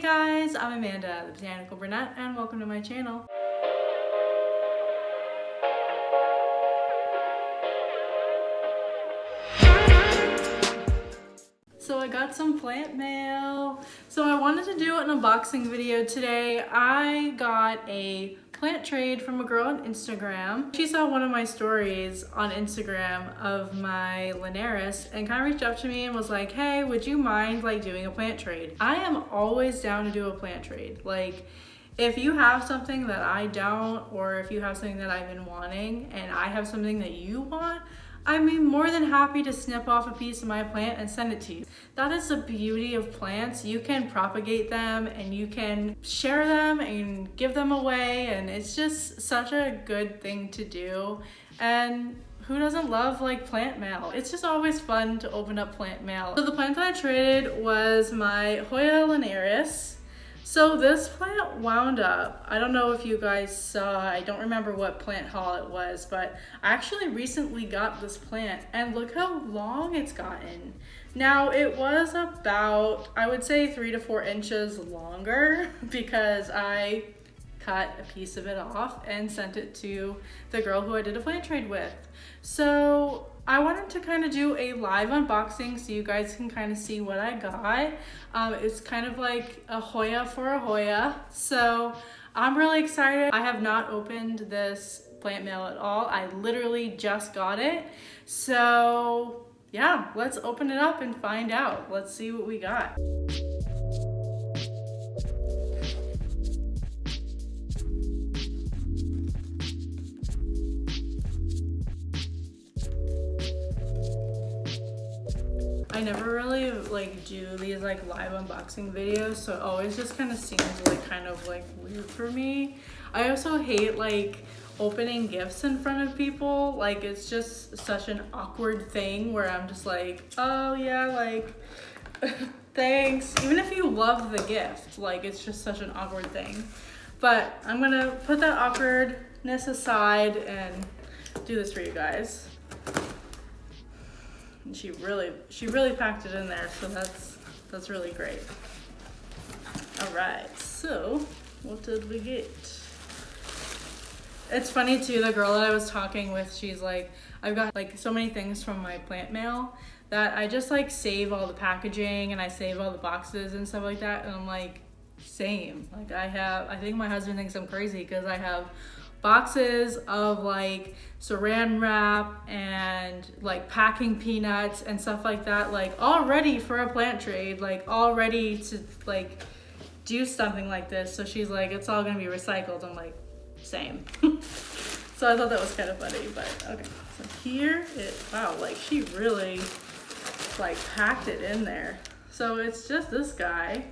guys, I'm Amanda, the Botanical Brunette, and welcome to my channel. So I got some plant mail. So I wanted to do an unboxing video today. I got a plant trade from a girl on Instagram. She saw one of my stories on Instagram of my Linearis and kind of reached out to me and was like, hey, would you mind doing a plant trade? I am always down to do a plant trade. If you have something that I don't, or if you have something that I've been wanting and I have something that you want, I'm more than happy to snip off a piece of my plant and send it to you. That is the beauty of plants. You can propagate them and you can share them and give them away, and it's just such a good thing to do. And who doesn't love plant mail? It's just always fun to open up plant mail. So the plant that I traded was my Hoya Linearis. So this plant wound up, I don't know if you guys saw, I don't remember what plant haul it was, but I actually recently got this plant and look how long it's gotten. Now it was about, I would say 3 to 4 inches longer because I cut a piece of it off and sent it to the girl who I did a plant trade with. So I wanted to kind of do a live unboxing so you guys can kind of see what I got. It's kind of like a Hoya for a Hoya. So I'm really excited. I have not opened this plant mail at all. I literally just got it. So yeah, let's open it up and find out. Let's see what we got. I never really do these live unboxing videos, so it always just kind of seems weird for me. I also hate opening gifts in front of people. It's just such an awkward thing where I'm just oh yeah, thanks. Even if you love the gift, it's just such an awkward thing. But I'm gonna put that awkwardness aside and do this for you guys. And she really packed it in there, so that's really great. All right, so what did we get? It's funny too, the girl that I was talking with, she's like, I've got so many things from my plant mail that I just save all the packaging and I save all the boxes and stuff like that, and I'm like, same. I think my husband thinks I'm crazy because I have boxes of saran wrap and packing peanuts and stuff like that, all ready for a plant trade, all ready to do something like this. So she's like, it's all gonna be recycled. I'm like, same. So I thought that was kind of funny, but okay. So here wow, she really packed it in there. So it's just this guy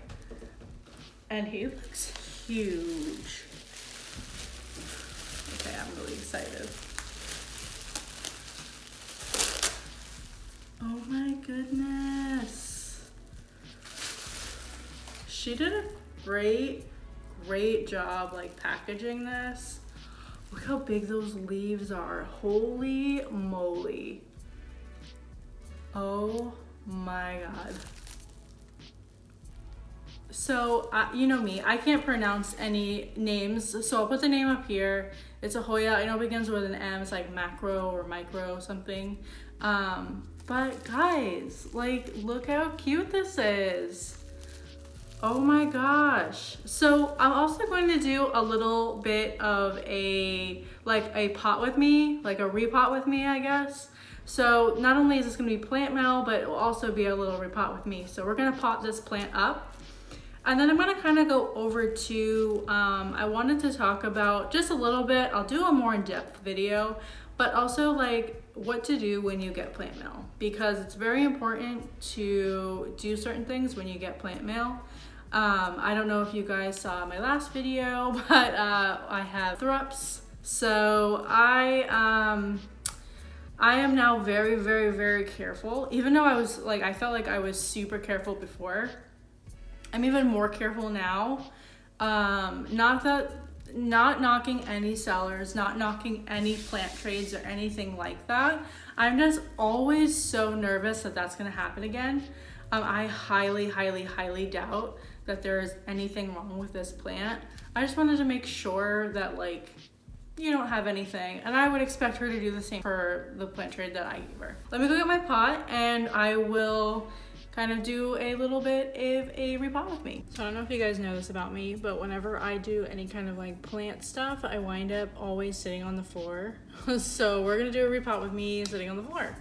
and he looks huge. Okay, I'm really excited. Oh my goodness. She did a great job packaging this. Look how big those leaves are. Holy moly. Oh my God. So, you know me, I can't pronounce any names, so I'll put the name up here. It's a Hoya. I know it begins with an M. It's macro or micro something. But guys, look how cute this is. Oh my gosh. So I'm also going to do a little bit of a pot with me, a repot with me, I guess. So not only is this gonna be plant mail, but it will also be a little repot with me. So we're gonna pot this plant up. And then I'm gonna kind of go over to, I wanted to talk about just a little bit, I'll do a more in-depth video, but also what to do when you get plant mail, because it's very important to do certain things when you get plant mail. I don't know if you guys saw my last video, but I have thrups. So I am now very careful, even though I felt like I was super careful before. I'm even more careful now. Not knocking any sellers, not knocking any plant trades or anything like that. I'm just always so nervous that that's gonna happen again. I highly doubt that there is anything wrong with this plant. I just wanted to make sure that like you don't have anything, and I would expect her to do the same for the plant trade that I gave her. Let me go get my pot and I will kind of do a little bit of a repot with me. So I don't know if you guys know this about me, but whenever I do any kind of like plant stuff, I wind up always sitting on the floor. So we're gonna do a repot with me sitting on the floor.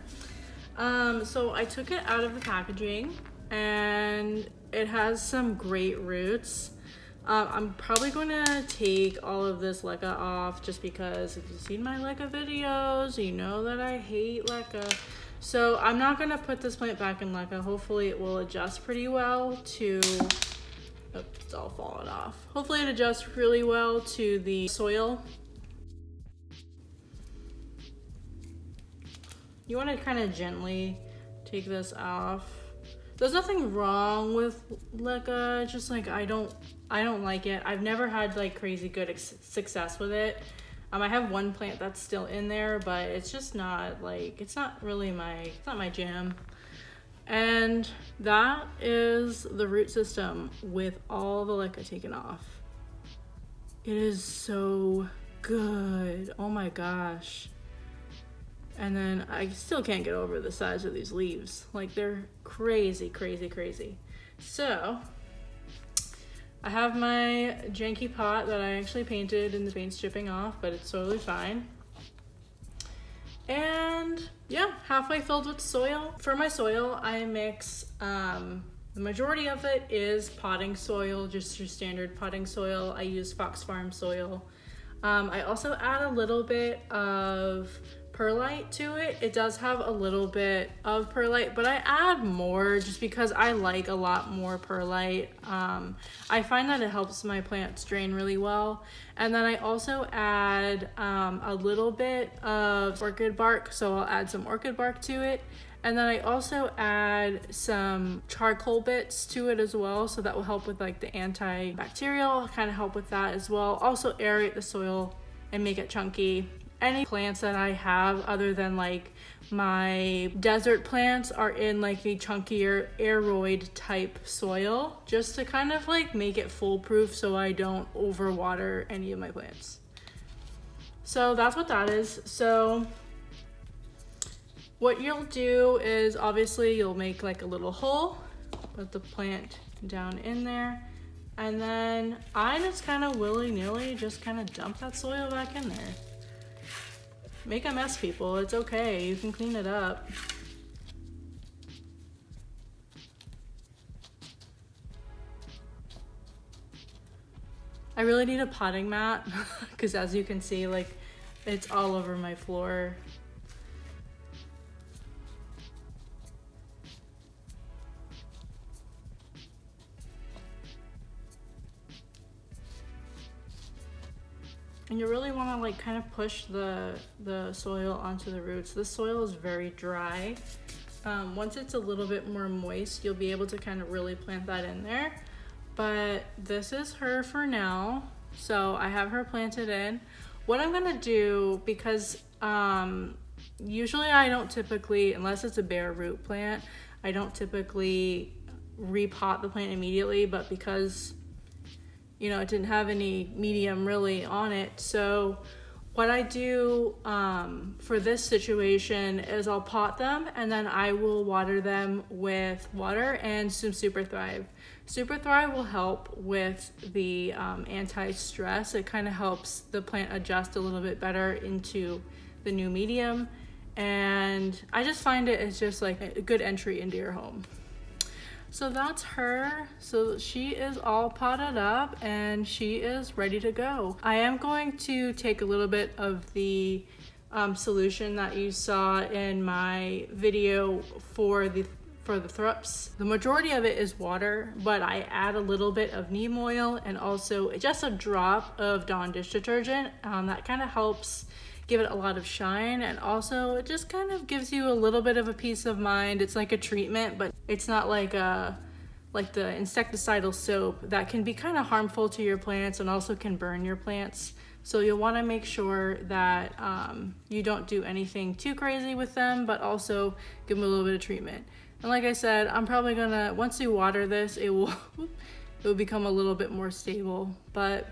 So I took it out of the packaging and it has some great roots. I'm probably going to take all of this leca off just because if you've seen my leca videos, you know that I hate leca. So I'm not going to put this plant back in leca. Hopefully it will adjust pretty well to, oh, it's all falling off. Hopefully it adjusts really well to the soil. You want to kind of gently take this off. There's nothing wrong with leca, just like I don't like it. I've never had like crazy good success with it. I have one plant that's still in there, but it's just not like, it's not my jam. And that is the root system with all the leca taken off. It is so good. Oh my gosh. And then I still can't get over the size of these leaves. Like they're crazy, crazy, crazy. So I have my janky pot that I actually painted and the paint's chipping off, but it's totally fine. And yeah, halfway filled with soil. For my soil, I mix, the majority of it is potting soil, just your standard potting soil. I use Fox Farm soil. I also add a little bit of perlite to it. It does have a little bit of perlite, but I add more just because I like a lot more perlite. I find that it helps my plants drain really well. And then I also add a little bit of orchid bark, so I'll add some orchid bark to it. And then I also add some charcoal bits to it as well, so that will help with like the antibacterial, kind of help with that as well. Also aerate the soil and make it chunky. Any plants that I have other than like my desert plants are in like the chunkier aeroid type soil, just to kind of like make it foolproof so I don't overwater any of my plants. So that's what that is. So what you'll do is obviously you'll make like a little hole, put the plant down in there, and then I just kind of willy-nilly just kind of dump that soil back in there. Make a mess, people. It's okay. You can clean it up. I really need a potting mat because as you can see, like it's all over my floor. And you really want to like kind of push the soil onto the roots. This soil is very dry. Once it's a little bit more moist, you'll be able to kind of really plant that in there. But this is her for now. So I have her planted in. What I'm gonna do, because usually I don't typically, unless it's a bare root plant, I don't typically repot the plant immediately, but because you know, it didn't have any medium really on it. So what I do for this situation is I'll pot them and then I will water them with water and some Super Thrive. Super Thrive will help with the anti-stress. It kind of helps the plant adjust a little bit better into the new medium. And I just find it's just like a good entry into your home. So that's her. So she is all potted up and she is ready to go. I am going to take a little bit of the solution that you saw in my video for the thrips. The majority of it is water, but I add a little bit of neem oil and also just a drop of Dawn dish detergent. That kind of helps give it a lot of shine, and also it just kind of gives you a little bit of a peace of mind. It's like a treatment, but it's not like the insecticidal soap that can be kind of harmful to your plants and also can burn your plants. So you'll want to make sure that you don't do anything too crazy with them, but also give them a little bit of treatment. And like I said, I'm probably gonna, once you water this, it it would become a little bit more stable. But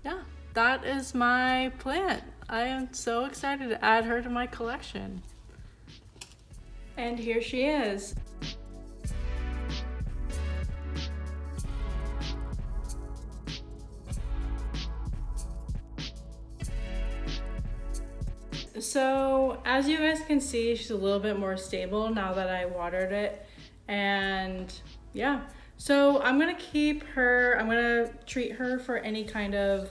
yeah, that is my plant. I am so excited to add her to my collection. And here she is. So as you guys can see, she's a little bit more stable now that I watered it. And yeah, so I'm gonna keep her, I'm gonna treat her for any kind of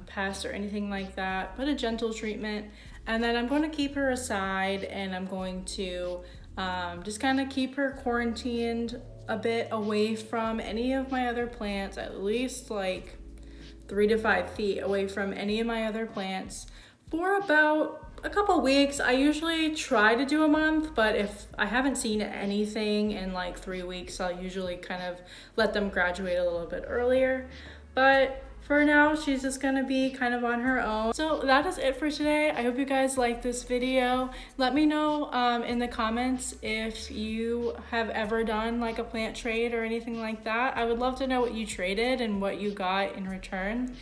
pest or anything like that, but a gentle treatment. And then I'm going to keep her aside, and I'm going to just kind of keep her quarantined a bit away from any of my other plants, at least like 3 to 5 feet away from any of my other plants for about a couple weeks. I usually try to do a month, but if I haven't seen anything in like 3 weeks, I'll usually kind of let them graduate a little bit earlier. But for now, she's just gonna be kind of on her own. So that is it for today. I hope you guys liked this video. Let me know in the comments if you have ever done like a plant trade or anything like that. I would love to know what you traded and what you got in return.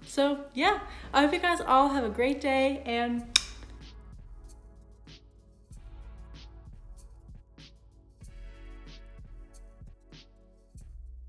So yeah, I hope you guys all have a great day, and